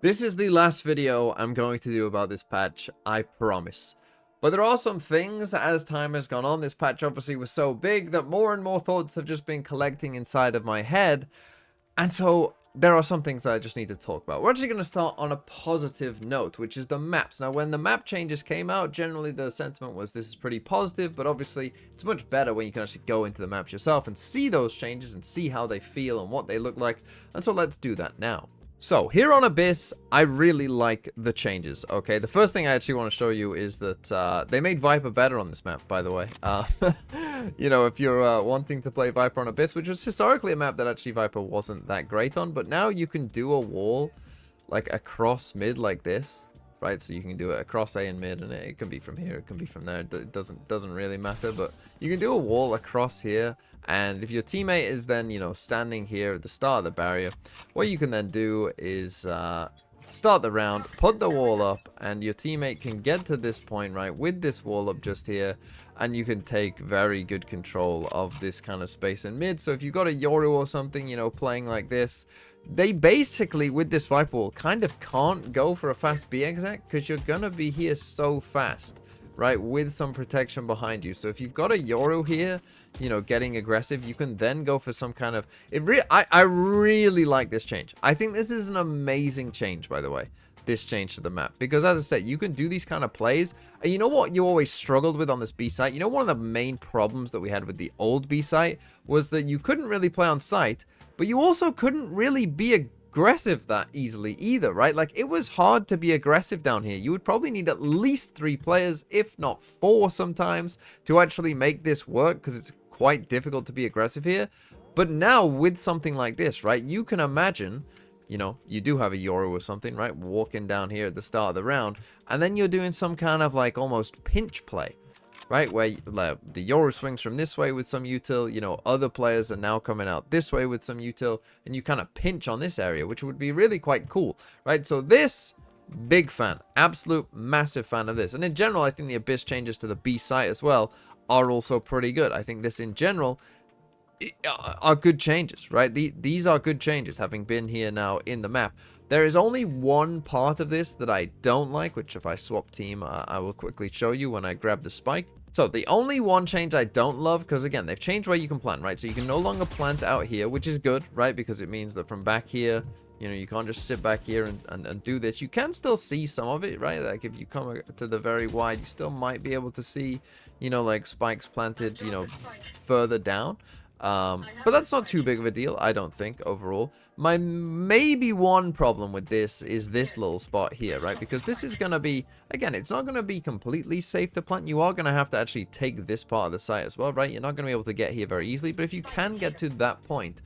This is the last video I'm going to do about this patch, I promise. But there are some things as time has gone on. This patch obviously was so big that more and more thoughts have just been collecting inside of my head. And so there are some things that I just need to talk about. We're actually going to start on a positive note, which is the maps. Now, when the map changes came out, generally the sentiment was this is pretty positive, but obviously it's much better when you can actually go into the maps yourself and see those changes and see how they feel and what they look like. And so let's do that now. So, here on Abyss, I really like the changes, okay? The first thing I actually want to show you is that they made Viper better on this map, by the way. You know, if you're wanting to play Viper on Abyss, which was historically a map that actually Viper wasn't that great on, but now you can do a wall, like, across mid like this, right? So you can do it across A and mid, and it can be from here, it can be from there, it doesn't really matter, but you can do a wall across here. And if your teammate is then, you know, standing here at the start of the barrier, what you can then do is start the round, put the wall up, and your teammate can get to this point, right, with this wall up just here, and you can take very good control of this kind of space in mid. So if you've got a Yoru or something, you know, playing like this, they basically, with this Viper wall, kind of can't go for a fast B exec, because you're going to be here so fast, right, with some protection behind you. So if you've got a Yoru here, you know, getting aggressive, you can then go for some kind of... I really like this change. I think this is an amazing change, by the way, this change to the map. Because, as I said, you can do these kind of plays. And you know what you always struggled with on this B site? You know, one of the main problems that we had with the old B site was that you couldn't really play on site, but you also couldn't really be aggressive that easily either, right? Like, it was hard to be aggressive down here. You would probably need at least 3 players, if not 4 sometimes, to actually make this work, because it's quite difficult to be aggressive here. But now with something like this, right, you can imagine, you know, you do have a Yoru or something, right, walking down here at the start of the round, and then you're doing some kind of like almost pinch play, right, where like, the Yoru swings from this way with some util, you know, other players are now coming out this way with some util, and you kind of pinch on this area, which would be really quite cool, right? So this, big fan, absolute massive fan of this. And in general, I think the Abyss changes to the B site as well are also pretty good. I think this in general are good changes, right? These are good changes, having been here now in the map. There is only one part of this that I don't like, which if I swap team, I will quickly show you when I grab the spike. So the only one change I don't love, because again, they've changed where you can plant, right? So you can no longer plant out here, which is good, right? Because it means that from back here, you know, you can't just sit back here and do this. You can still see some of it, right? Like if you come to the very wide, you still might be able to see, you know, like spikes planted, you know, further down. But that's not too big of a deal, I don't think, overall. My maybe one problem with this is this little spot here, right? Because this is going to be, again, it's not going to be completely safe to plant. You are going to have to actually take this part of the site as well, right? You're not going to be able to get here very easily. But if you can get to that point,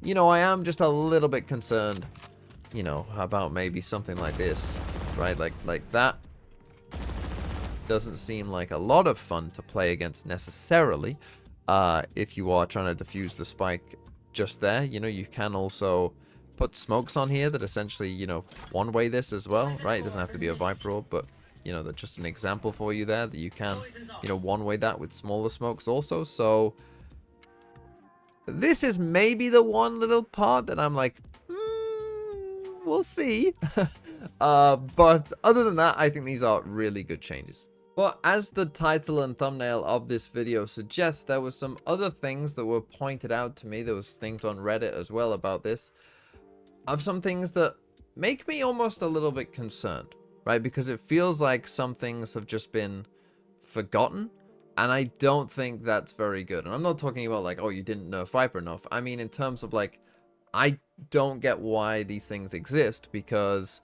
you know, I am just a little bit concerned, you know, about maybe something like this, right? Like that doesn't seem like a lot of fun to play against necessarily. If you are trying to defuse the spike just there, you know, you can also put smokes on here that essentially, you know, one-way this as well, right? It doesn't have to be a Viper orb, but, you know, that's just an example for you there that you can, you know, one-way that with smaller smokes also. So this is maybe the one little part that I'm like, we'll see. But other than that, I think these are really good changes. But as the title and thumbnail of this video suggests, there were some other things that were pointed out to me. There was things on Reddit as well about this, of some things that make me almost a little bit concerned, right? Because it feels like some things have just been forgotten, and I don't think that's very good. And I'm not talking about like, oh, you didn't nerf Viper enough. I mean, in terms of like, I don't get why these things exist, because...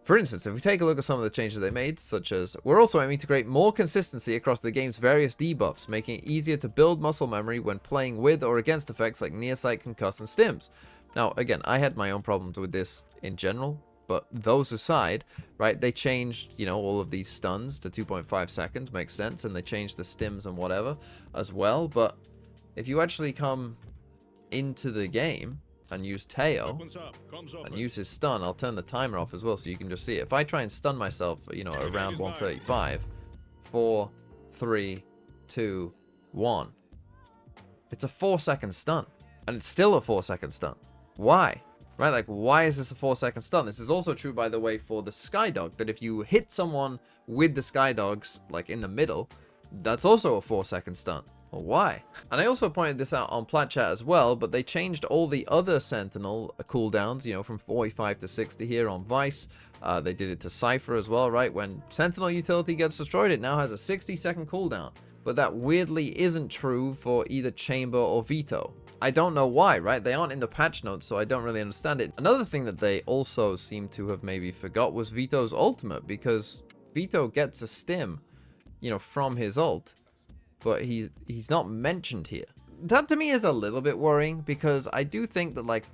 For instance, if we take a look at some of the changes they made, such as, we're also aiming to create more consistency across the game's various debuffs, making it easier to build muscle memory when playing with or against effects like nearsight, concuss, and stims. Now, again, I had my own problems with this in general, but those aside, right, they changed, you know, all of these stuns to 2.5 seconds, makes sense, and they changed the stims and whatever as well, but if you actually come into the game and use Teo, and use his stun, I'll turn the timer off as well so you can just see it. If I try and stun myself, you know, around 135, 4, 3, 2, 1, it's a 4-second stun, and it's still a 4-second stun. Why? right? Like, why is this a 4-second stun? This is also true, by the way, for the Skydog, that if you hit someone with the Skydogs, like in the middle, that's also a 4-second stun. Well, why? And I also pointed this out on Plat Chat as well, but they changed all the other Sentinel cooldowns, you know, from 45 to 60 here on Vice. They did it to Cypher as well, right? When Sentinel utility gets destroyed, it now has a 60-second cooldown. But that weirdly isn't true for either Chamber or Veto. I don't know why, right? They aren't in the patch notes, so I don't really understand it. Another thing that they also seem to have maybe forgot was Veto's ultimate, because Veto gets a stim, you know, from his ult, but he's not mentioned here. That to me is a little bit worrying, because I do think that, like,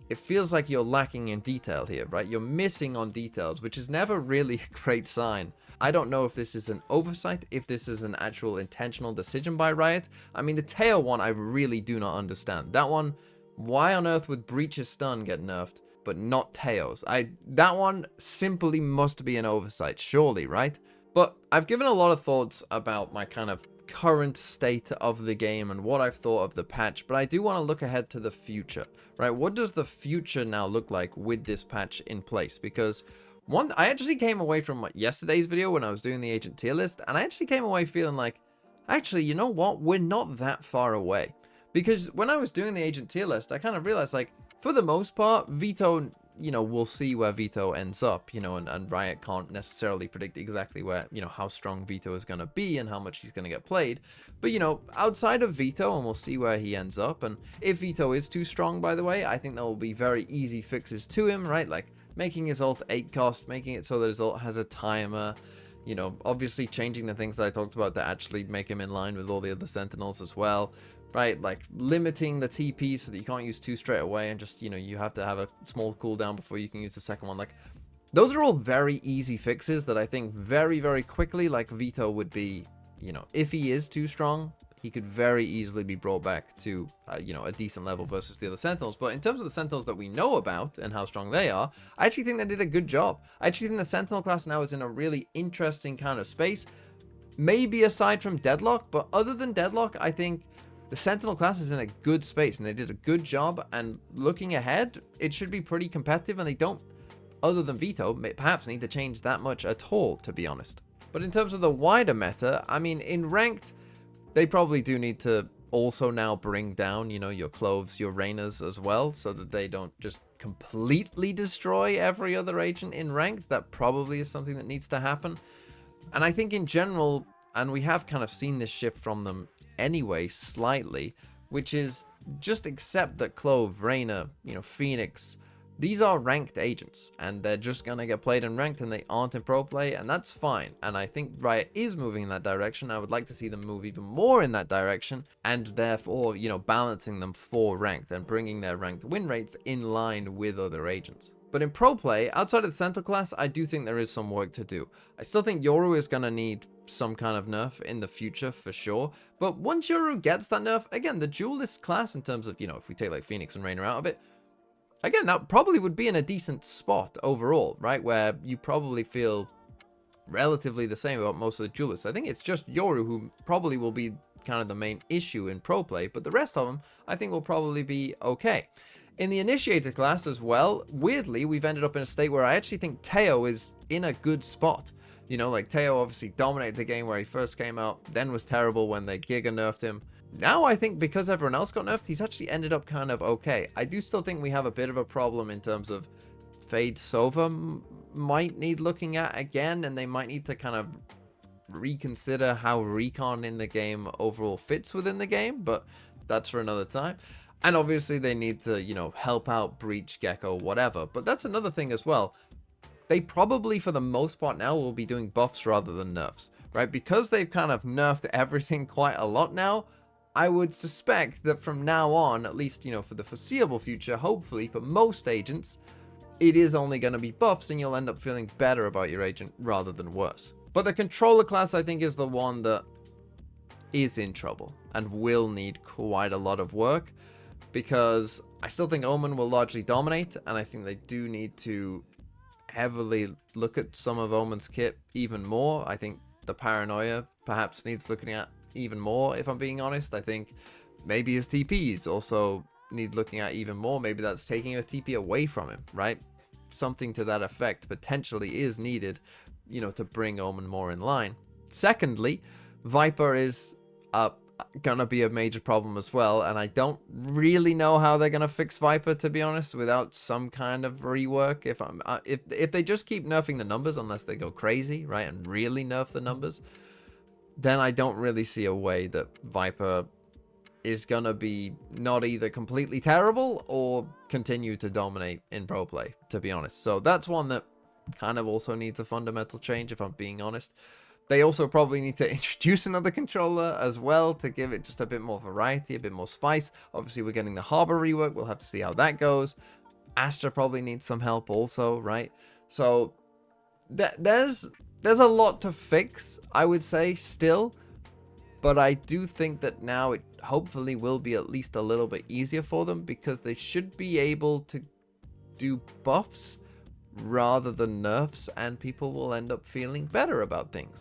it feels like you're lacking in detail here, right? You're missing on details, which is never really a great sign. I don't know if this is an oversight, if this is an actual intentional decision by Riot. I mean, the tail one, I really do not understand. That one, why on earth would Breach's stun get nerfed, but not Teo's? That one simply must be an oversight, surely, right? But I've given a lot of thoughts about my kind of current state of the game and what I've thought of the patch, but I do want to look ahead to the future, right? What does the future now look like with this patch in place? Because I actually came away from yesterday's video when I was doing the agent tier list, and I actually came away feeling like, actually, you know what? We're not that far away. Because when I was doing the agent tier list, I kind of realized, like, for the most part, Veto, you know, we'll see where Veto ends up, you know, and Riot can't necessarily predict exactly where, you know, how strong Veto is going to be and how much he's going to get played. But, you know, outside of Veto, and we'll see where he ends up. And if Veto is too strong, by the way, I think there will be very easy fixes to him, right? Like making his ult 8 cost, making it so that his ult has a timer, you know, obviously changing the things that I talked about to actually make him in line with all the other Sentinels as well. Right, like limiting the TP so that you can't use 2 straight away, and just, you know, you have to have a small cooldown before you can use the second one. Like, those are all very easy fixes that I think very, very quickly, like Veto would be, you know, if he is too strong, he could very easily be brought back to, you know, a decent level versus the other Sentinels. But in terms of the Sentinels that we know about and how strong they are, I actually think they did a good job. I actually think the Sentinel class now is in a really interesting kind of space, maybe aside from Deadlock, but other than Deadlock, I think the Sentinel class is in a good space, and they did a good job, and looking ahead, it should be pretty competitive, and they don't, other than Veto, perhaps need to change that much at all, to be honest. But in terms of the wider meta, I mean, in Ranked, they probably do need to also now bring down, you know, your Cloves, your Reynas as well, so that they don't just completely destroy every other agent in Ranked. That probably is something that needs to happen. And I think in general, and we have kind of seen this shift from them anyway, slightly, which is just accept that Clove, Reyna, you know, Phoenix, these are ranked agents, and they're just gonna get played in ranked, and they aren't in pro play, and that's fine. And I think Riot is moving in that direction. I would like to see them move even more in that direction, and therefore, you know, balancing them for ranked and bringing their ranked win rates in line with other agents. But in pro play, outside of the Sentinel class, I do think there is some work to do. I still think Yoru is going to need some kind of nerf in the future for sure. But once Yoru gets that nerf, again, the duelist class in terms of, you know, if we take like Phoenix and Reyna out of it, again, that probably would be in a decent spot overall, right? Where you probably feel relatively the same about most of the duelists. I think it's just Yoru who probably will be kind of the main issue in pro play, but the rest of them I think will probably be okay. In the Initiator class as well, weirdly, we've ended up in a state where I actually think Teo is in a good spot. You know, like Teo obviously dominated the game where he first came out, then was terrible when they Giga nerfed him. Now I think because everyone else got nerfed, he's actually ended up kind of okay. I do still think we have a bit of a problem in terms of Fade Sova might need looking at again, and they might need to kind of reconsider how Recon in the game overall fits within the game, but that's for another time. And obviously they need to, you know, help out Breach, Gecko, whatever. But that's another thing as well. They probably, for the most part now, will be doing buffs rather than nerfs, right? Because they've kind of nerfed everything quite a lot now, I would suspect that from now on, at least, you know, for the foreseeable future, hopefully for most agents, it is only going to be buffs, and you'll end up feeling better about your agent rather than worse. But the controller class, I think, is the one that is in trouble and will need quite a lot of work, because I still think Omen will largely dominate, and I think they do need to heavily look at some of Omen's kit even more. I think the Paranoia perhaps needs looking at even more, if I'm being honest. I think maybe his TPs also need looking at even more. Maybe that's taking a TP away from him, right? Something to that effect potentially is needed, you know, to bring Omen more in line. Secondly, Viper is gonna be a major problem as well, and I don't really know how they're gonna fix Viper, to be honest, without some kind of rework. If they just keep nerfing the numbers, unless they go crazy, right, and really nerf the numbers, then I don't really see a way that Viper is gonna be not either completely terrible or continue to dominate in pro play, to be honest. So that's one that kind of also needs a fundamental change, if I'm being honest. They also probably need to introduce another controller as well to give it just a bit more variety, a bit more spice. Obviously, we're getting the Harbor rework. We'll have to see how that goes. Astra probably needs some help also, right? So there's a lot to fix, I would say, still. But I do think that now it hopefully will be at least a little bit easier for them, because they should be able to do buffs rather than nerfs, and people will end up feeling better about things.